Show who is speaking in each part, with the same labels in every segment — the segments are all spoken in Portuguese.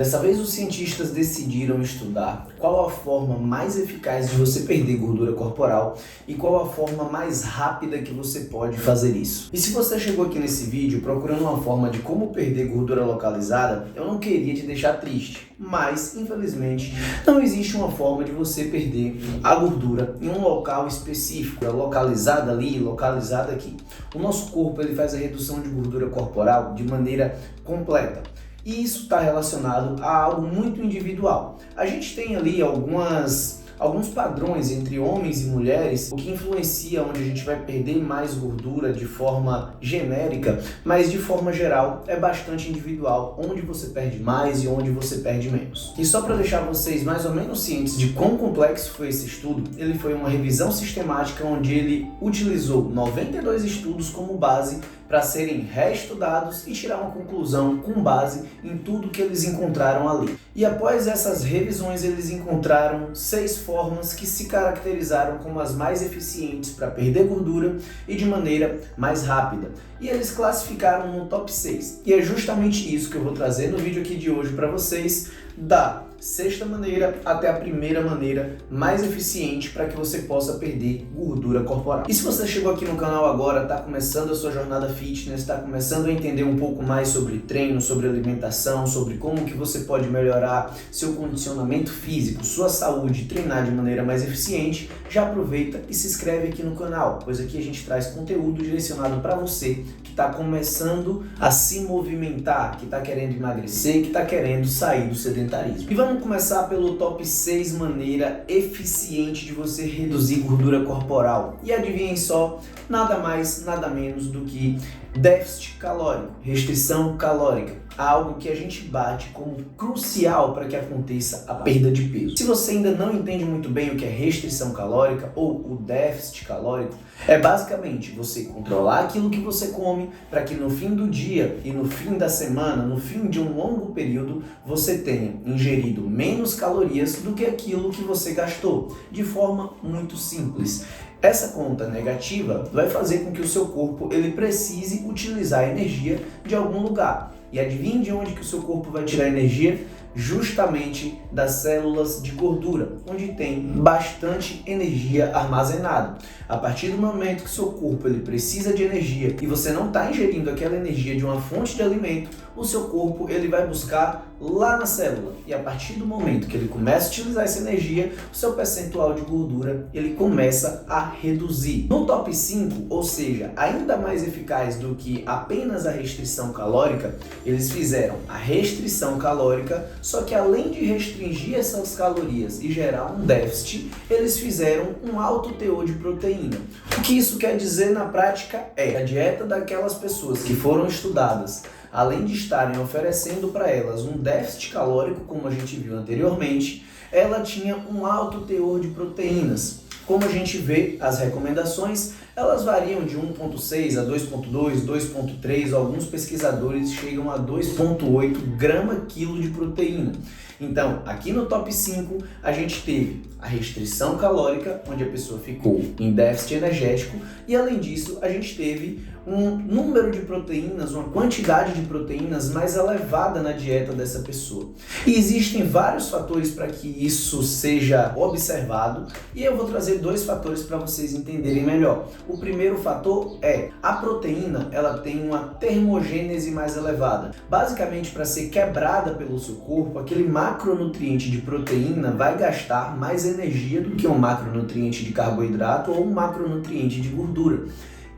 Speaker 1: Dessa vez, os cientistas decidiram estudar qual a forma mais eficaz de você perder gordura corporal e qual a forma mais rápida que você pode fazer isso. E se você chegou aqui nesse vídeo procurando uma forma de como perder gordura localizada, eu não queria te deixar triste, mas infelizmente não existe uma forma de você perder a gordura em um local específico, localizada ali, localizada aqui. O nosso corpo ele faz a redução de gordura corporal de maneira completa. E isso está relacionado a algo muito individual. A gente tem ali alguns padrões entre homens e mulheres, o que influencia onde a gente vai perder mais gordura de forma genérica, mas de forma geral é bastante individual, onde você perde mais e onde você perde menos. E só para deixar vocês mais ou menos cientes de quão complexo foi esse estudo, ele foi uma revisão sistemática onde ele utilizou 92 estudos como base para serem reestudados e tirar uma conclusão com base em tudo que eles encontraram ali. E após essas revisões, eles encontraram 6 formas que se caracterizaram como as mais eficientes para perder gordura e de maneira mais rápida. E eles classificaram no top 6. E é justamente isso que eu vou trazer no vídeo aqui de hoje para vocês, da sexta maneira até a primeira maneira mais eficiente para que você possa perder gordura corporal. E se você chegou aqui no canal agora, está começando a sua jornada fitness, está começando a entender um pouco mais sobre treino, sobre alimentação, sobre como que você pode melhorar seu condicionamento físico, sua saúde, treinar de maneira mais eficiente, já aproveita e se inscreve aqui no canal, pois aqui a gente traz conteúdo direcionado para você que está começando a se movimentar, que está querendo emagrecer, que está querendo sair do sedentarismo. E vamos começar pelo top 6 maneira eficiente de você reduzir gordura corporal. E adivinhem só, nada mais, nada menos do que déficit calórico, restrição calórica, algo que a gente bate como crucial para que aconteça a perda de peso. Se você ainda não entende muito bem o que é restrição calórica ou o déficit calórico, é basicamente você controlar aquilo que você come para que no fim do dia e no fim da semana, no fim de um longo período, você tenha ingerido menos calorias do que aquilo que você gastou, de forma muito simples. Essa conta negativa vai fazer com que o seu corpo ele precise utilizar energia de algum lugar. E adivinhe de onde que o seu corpo vai tirar energia? Justamente das células de gordura, onde tem bastante energia armazenada. A partir do momento que o seu corpo ele precisa de energia e você não está ingerindo aquela energia de uma fonte de alimento, o seu corpo ele vai buscar lá na célula. E a partir do momento que ele começa a utilizar essa energia, o seu percentual de gordura ele começa a reduzir. No top 5, ou seja, ainda mais eficaz do que apenas a restrição calórica, eles fizeram a restrição calórica, só que além de restringir essas calorias e gerar um déficit, eles fizeram um alto teor de proteína. O que isso quer dizer na prática é a dieta daquelas pessoas que foram estudadas, além de estarem oferecendo para elas um déficit calórico, como a gente viu anteriormente, ela tinha um alto teor de proteínas. Como a gente vê, as recomendações, elas variam de 1,6 a 2,2, 2,3, alguns pesquisadores chegam a 2,8 grama-quilo de proteína. Então, aqui no top 5, a gente teve a restrição calórica, onde a pessoa ficou em déficit energético, e além disso, a gente teve um número de proteínas, uma quantidade de proteínas mais elevada na dieta dessa pessoa. E existem vários fatores para que isso seja observado, e eu vou trazer 2 fatores para vocês entenderem melhor. O primeiro fator é a proteína, ela tem uma termogênese mais elevada. Basicamente, para ser quebrada pelo seu corpo, aquele macronutriente de proteína vai gastar mais energia do que um macronutriente de carboidrato ou um macronutriente de gordura.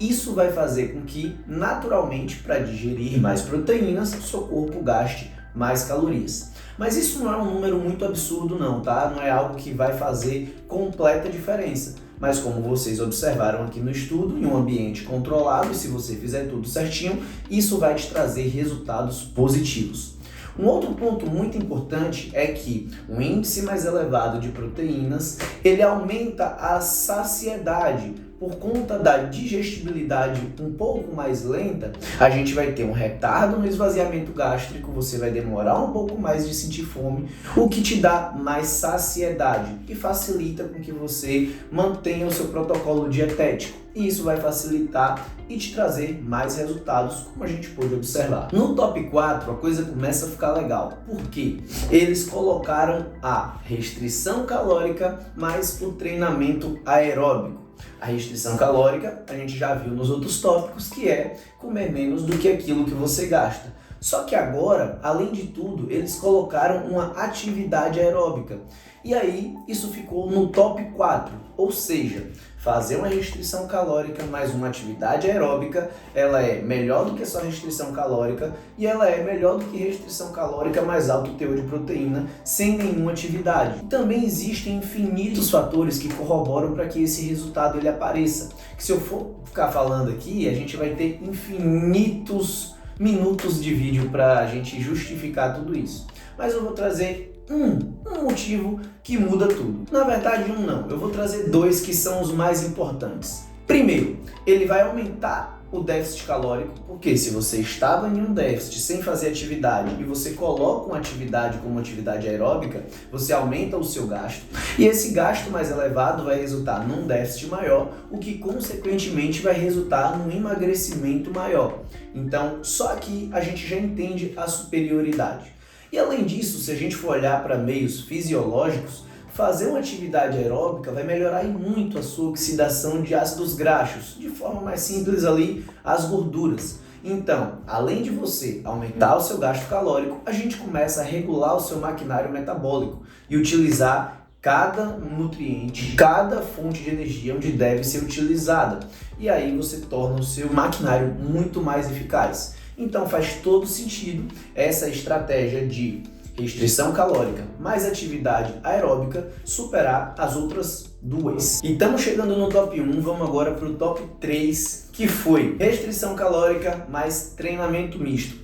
Speaker 1: Isso vai fazer com que, naturalmente, para digerir mais proteínas, o seu corpo gaste mais calorias. Mas isso não é um número muito absurdo não, tá? Não é algo que vai fazer completa diferença. Mas como vocês observaram aqui no estudo, em um ambiente controlado, e se você fizer tudo certinho, isso vai te trazer resultados positivos. Um outro ponto muito importante é que um índice mais elevado de proteínas, ele aumenta a saciedade. por conta da digestibilidade um pouco mais lenta, a gente vai ter um retardo no esvaziamento gástrico, você vai demorar um pouco mais de sentir fome, o que te dá mais saciedade e facilita com que você mantenha o seu protocolo dietético. E isso vai facilitar e te trazer mais resultados, como a gente pôde observar. No top 4, a coisa começa a ficar legal, porque eles colocaram a restrição calórica mais o treinamento aeróbico. A restrição calórica a gente já viu nos outros tópicos, que é comer menos do que aquilo que você gasta. Só que agora, além de tudo, eles colocaram uma atividade aeróbica. E aí, isso ficou no top 4, ou seja, fazer uma restrição calórica mais uma atividade aeróbica, ela é melhor do que só restrição calórica e ela é melhor do que restrição calórica mais alto teor de proteína sem nenhuma atividade. E também existem infinitos fatores que corroboram para que esse resultado ele apareça. Que se eu for ficar falando aqui, a gente vai ter infinitos minutos de vídeo para a gente justificar tudo isso. Mas eu vou trazer um motivo que muda tudo. Na verdade, não. Eu vou trazer dois que são os mais importantes. Primeiro, ele vai aumentar o déficit calórico, porque se você estava em um déficit sem fazer atividade e você coloca uma atividade como atividade aeróbica, você aumenta o seu gasto. E esse gasto mais elevado vai resultar num déficit maior, o que consequentemente vai resultar num emagrecimento maior. Então, só aqui a gente já entende a superioridade. E além disso, se a gente for olhar para meios fisiológicos, fazer uma atividade aeróbica vai melhorar muito a sua oxidação de ácidos graxos, de forma mais simples ali, as gorduras. Então, além de você aumentar o seu gasto calórico, a gente começa a regular o seu maquinário metabólico e utilizar cada nutriente, cada fonte de energia onde deve ser utilizada. E aí você torna o seu maquinário muito mais eficaz. Então faz todo sentido essa estratégia de restrição calórica mais atividade aeróbica superar as outras duas. E estamos chegando no top 1, vamos agora para o top 3, que foi restrição calórica mais treinamento misto.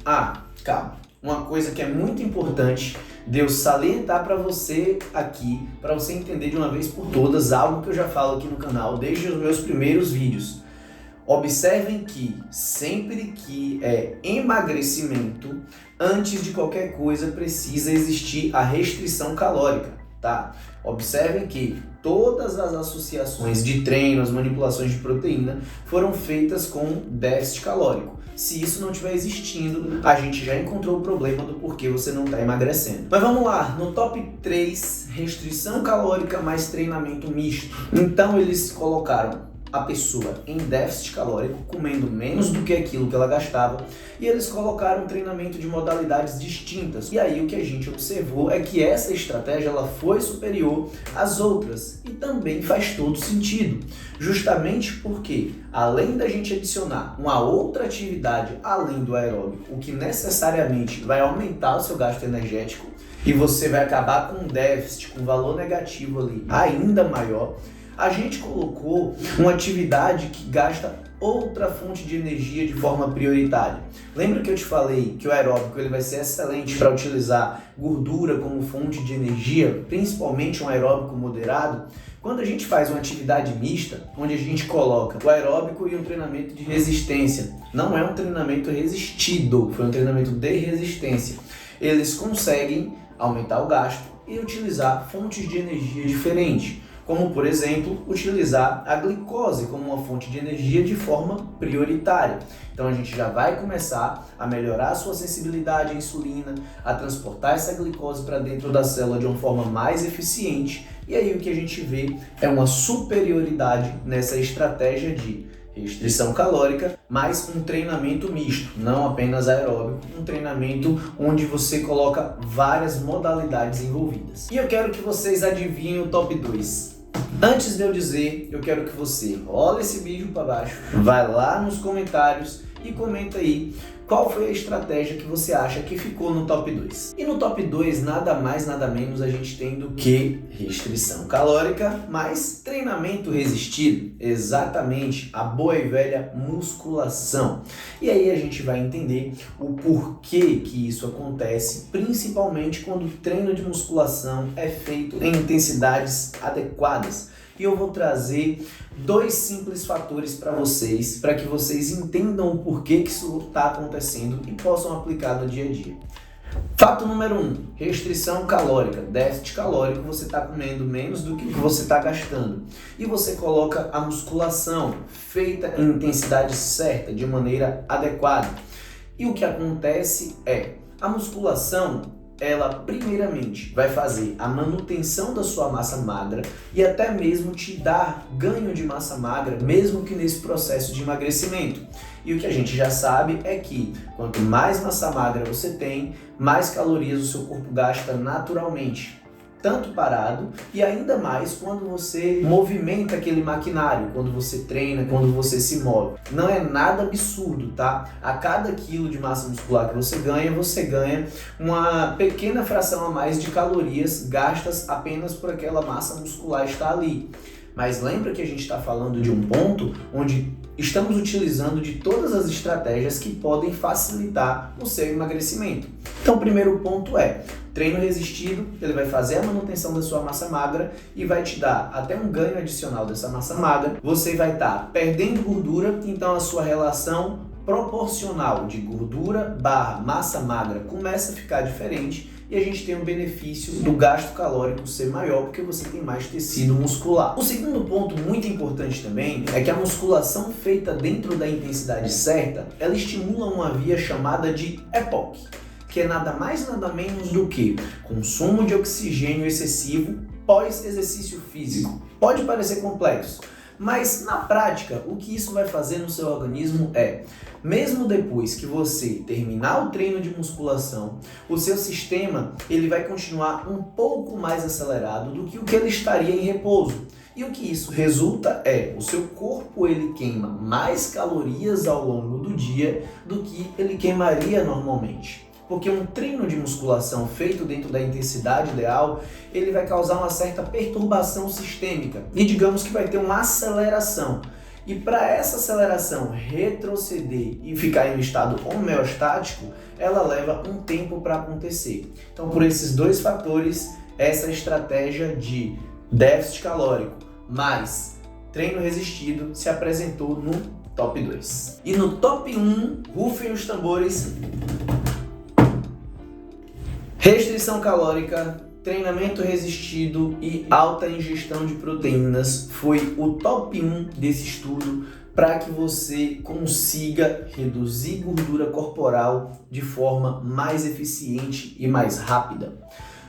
Speaker 1: Calma, uma coisa que é muito importante de eu salientar para você aqui, para você entender de uma vez por todas, algo que eu já falo aqui no canal desde os meus primeiros vídeos. Observem que sempre que é emagrecimento, antes de qualquer coisa precisa existir a restrição calórica, tá? Observem que todas as associações de treino, as manipulações de proteína foram feitas com déficit calórico. Se isso não estiver existindo, a gente já encontrou o problema do porquê você não está emagrecendo. Mas vamos lá, no top 3, restrição calórica mais treinamento misto. Então eles colocaram a pessoa em déficit calórico, comendo menos do que aquilo que ela gastava, e eles colocaram um treinamento de modalidades distintas. E aí o que a gente observou é que essa estratégia ela foi superior às outras, e também faz todo sentido, justamente porque além da gente adicionar uma outra atividade além do aeróbico, o que necessariamente vai aumentar o seu gasto energético, e você vai acabar com um déficit, com um valor negativo ali ainda maior, a gente colocou uma atividade que gasta outra fonte de energia de forma prioritária. Lembra que eu te falei que o aeróbico ele vai ser excelente para utilizar gordura como fonte de energia, principalmente um aeróbico moderado? Quando a gente faz uma atividade mista, onde a gente coloca o aeróbico e um treinamento de resistência, não é um treinamento resistido, foi um treinamento de resistência. Eles conseguem aumentar o gasto e utilizar fontes de energia diferentes, como, por exemplo, utilizar a glicose como uma fonte de energia de forma prioritária. Então a gente já vai começar a melhorar a sua sensibilidade à insulina, a transportar essa glicose para dentro da célula de uma forma mais eficiente, e aí o que a gente vê é uma superioridade nessa estratégia de restrição calórica, mais um treinamento misto, não apenas aeróbico, um treinamento onde você coloca várias modalidades envolvidas. E eu quero que vocês adivinhem o top 2. Antes de eu dizer, eu quero que você rola esse vídeo para baixo, vai lá nos comentários e comenta aí qual foi a estratégia que você acha que ficou no top 2. E no top 2, nada mais, nada menos, a gente tem do que restrição calórica mais treinamento resistido. Exatamente, a boa e velha musculação. E aí a gente vai entender o porquê que isso acontece, principalmente quando o treino de musculação é feito em intensidades adequadas. e eu vou trazer 2 simples fatores para que vocês entendam o porquê que isso está acontecendo e possam aplicar no dia a dia. Fato número 1, restrição calórica, déficit calórico, você está comendo menos do que você está gastando. E você coloca a musculação feita em intensidade certa, de maneira adequada. E o que acontece é, a musculação, ela primeiramente vai fazer a manutenção da sua massa magra e até mesmo te dar ganho de massa magra, mesmo que nesse processo de emagrecimento. E o que a gente já sabe é que quanto mais massa magra você tem, mais calorias o seu corpo gasta naturalmente, tanto parado e ainda mais quando você movimenta aquele maquinário, quando você treina, quando você se move. Não é nada absurdo, tá? A cada quilo de massa muscular que você ganha uma pequena fração a mais de calorias gastas apenas por aquela massa muscular estar ali. Mas lembra que a gente está falando de um ponto onde estamos utilizando de todas as estratégias que podem facilitar o seu emagrecimento. Então o primeiro ponto é, treino resistido, ele vai fazer a manutenção da sua massa magra e vai te dar até um ganho adicional dessa massa magra. Você vai estar perdendo gordura, então a sua relação proporcional de gordura / massa magra começa a ficar diferente e a gente tem o benefício do gasto calórico ser maior porque você tem mais tecido muscular. O segundo ponto muito importante também é que a musculação feita dentro da intensidade certa, ela estimula uma via chamada de EPOC, que é nada mais nada menos do que consumo de oxigênio excessivo pós-exercício físico. Pode parecer complexo, mas na prática, o que isso vai fazer no seu organismo é, mesmo depois que você terminar o treino de musculação, o seu sistema ele vai continuar um pouco mais acelerado do que o que ele estaria em repouso. E o que isso resulta é, o seu corpo ele queima mais calorias ao longo do dia do que ele queimaria normalmente. Porque um treino de musculação feito dentro da intensidade ideal, ele vai causar uma certa perturbação sistêmica e digamos que vai ter uma aceleração. E para essa aceleração retroceder e ficar em um estado homeostático, ela leva um tempo para acontecer. Então por esses 2 fatores, essa estratégia de déficit calórico mais treino resistido se apresentou no top 2. E no top 1, rufem os tambores. Restrição calórica, treinamento resistido e alta ingestão de proteínas foi o top 1 desse estudo para que você consiga reduzir gordura corporal de forma mais eficiente e mais rápida.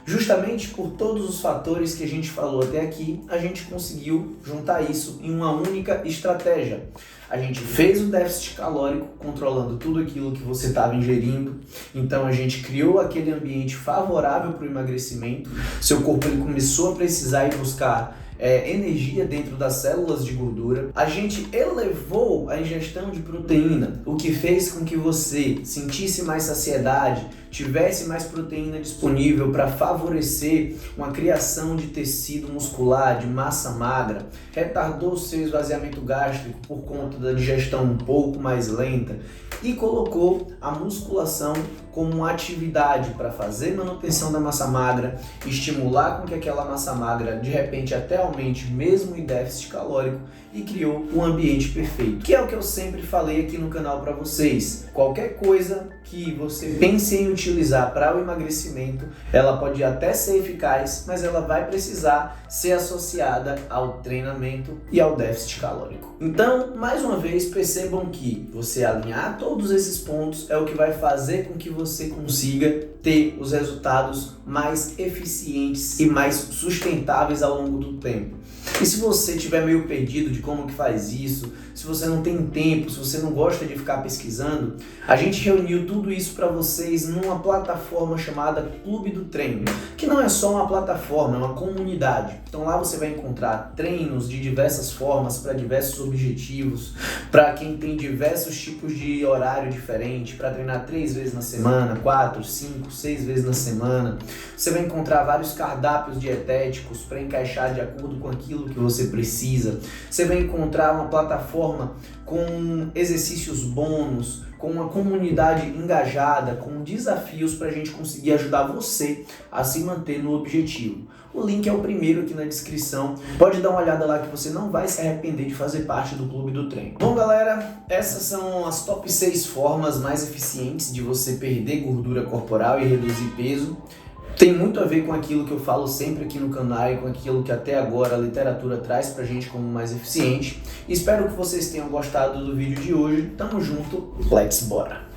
Speaker 1: Justamente por todos os fatores que a gente falou até aqui, a gente conseguiu juntar isso em uma única estratégia. A gente fez o déficit calórico controlando tudo aquilo que você estava ingerindo, então a gente criou aquele ambiente favorável para o emagrecimento, seu corpo ele começou a precisar ir buscar energia dentro das células de gordura. A gente elevou a ingestão de proteína, o que fez com que você sentisse mais saciedade, tivesse mais proteína disponível para favorecer uma criação de tecido muscular, de massa magra, retardou o seu esvaziamento gástrico por conta da digestão um pouco mais lenta e colocou a musculação como uma atividade para fazer manutenção da massa magra, estimular com que aquela massa magra de repente até aumente mesmo em déficit calórico e criou um ambiente perfeito, que é o que eu sempre falei aqui no canal para vocês. Qualquer coisa que você pense em utilizar para o emagrecimento, ela pode até ser eficaz, mas ela vai precisar ser associada ao treinamento e ao déficit calórico. Então, mais uma vez, percebam que você alinhar todos esses pontos é o que vai fazer com que você consiga ter os resultados mais eficientes e mais sustentáveis ao longo do tempo. E se você estiver meio perdido de como que faz isso, se você não tem tempo, se você não gosta de ficar pesquisando, a gente reuniu tudo isso para vocês numa plataforma chamada Clube do Treino, que não é só uma plataforma, é uma comunidade. Então lá você vai encontrar treinos de diversas formas, para diversos objetivos, para quem tem diversos tipos de horário diferente, para treinar 3 vezes na semana, 4, 5, 6 vezes na semana. Você vai encontrar vários cardápios dietéticos para encaixar de acordo com aquilo que você precisa. Você vai encontrar uma plataforma com exercícios bônus, com uma comunidade engajada, com desafios para a gente conseguir ajudar você a se manter no objetivo. O link é o primeiro aqui na descrição. Pode dar uma olhada lá que você não vai se arrepender de fazer parte do Clube do Treino. Bom, galera, essas são as top 6 formas mais eficientes de você perder gordura corporal e reduzir peso. Tem muito a ver com aquilo que eu falo sempre aqui no canal e com aquilo que até agora a literatura traz pra gente como mais eficiente. Espero que vocês tenham gostado do vídeo de hoje. Tamo junto, let's bora!